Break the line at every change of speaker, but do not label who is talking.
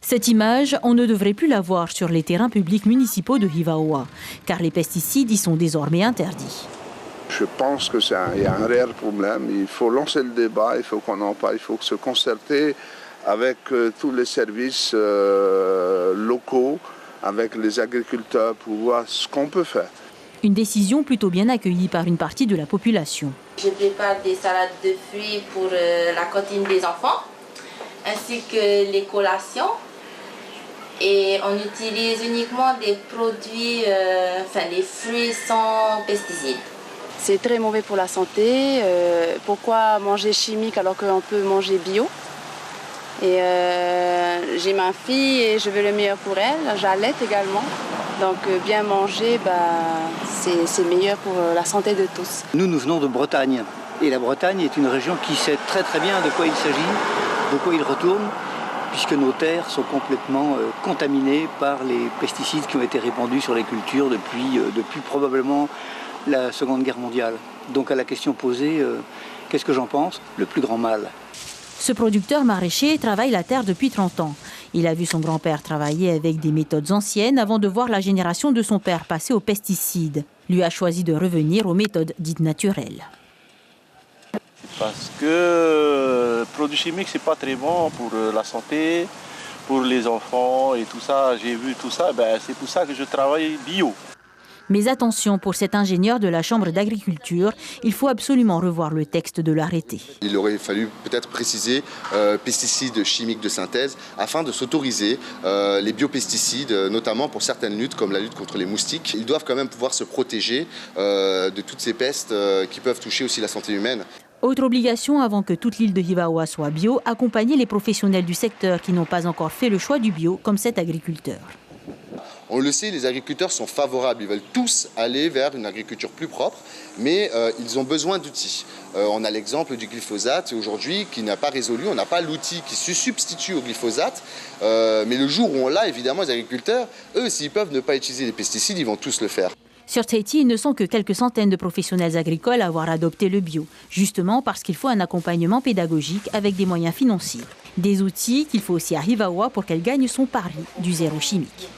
Cette image, on ne devrait plus la voir sur les terrains publics municipaux de Hivaoa, car les pesticides y sont désormais interdits.
Je pense qu'il y a un réel problème. Il faut lancer le débat, il faut qu'on en parle, il faut se concerter avec tous les services locaux, avec les agriculteurs pour voir ce qu'on peut faire.
Une décision plutôt bien accueillie par une partie de la population.
Je prépare des salades de fruits pour la cantine des enfants, ainsi que les collations. Et on utilise uniquement des produits, les fruits sans pesticides.
C'est très mauvais pour la santé. Pourquoi manger chimique alors qu'on peut manger bio? Et j'ai ma fille et je veux le meilleur pour elle. J'allaite également. Donc bien manger, c'est meilleur pour la santé de tous.
Nous venons de Bretagne. Et la Bretagne est une région qui sait très très bien de quoi il s'agit, de quoi il retourne, puisque nos terres sont complètement contaminées par les pesticides qui ont été répandus sur les cultures depuis probablement la Seconde Guerre mondiale. Donc à la question posée, qu'est-ce que j'en pense? Le plus grand mal.
Ce producteur maraîcher travaille la terre depuis 30 ans. Il a vu son grand-père travailler avec des méthodes anciennes avant de voir la génération de son père passer aux pesticides. Lui a choisi de revenir aux méthodes dites naturelles.
Parce que produits chimiques, c'est pas très bon pour la santé, pour les enfants et tout ça. J'ai vu tout ça, c'est pour ça que je travaille bio.
Mais attention, pour cet ingénieur de la Chambre d'agriculture, il faut absolument revoir le texte de l'arrêté.
Il aurait fallu peut-être préciser pesticides chimiques de synthèse afin de s'autoriser les biopesticides, notamment pour certaines luttes comme la lutte contre les moustiques. Ils doivent quand même pouvoir se protéger de toutes ces pestes qui peuvent toucher aussi la santé humaine.
Autre obligation avant que toute l'île de Hivaoa soit bio, accompagner les professionnels du secteur qui n'ont pas encore fait le choix du bio, comme cet agriculteur.
On le sait, les agriculteurs sont favorables, ils veulent tous aller vers une agriculture plus propre, mais ils ont besoin d'outils. On a l'exemple du glyphosate aujourd'hui qui n'a pas résolu, on n'a pas l'outil qui se substitue au glyphosate, mais le jour où on l'a, évidemment, les agriculteurs, eux, s'ils peuvent ne pas utiliser les pesticides, ils vont tous le faire.
Sur Tahiti, ils ne sont que quelques centaines de professionnels agricoles à avoir adopté le bio, justement parce qu'il faut un accompagnement pédagogique avec des moyens financiers. Des outils qu'il faut aussi à Hivaoa pour qu'elle gagne son pari du zéro chimique.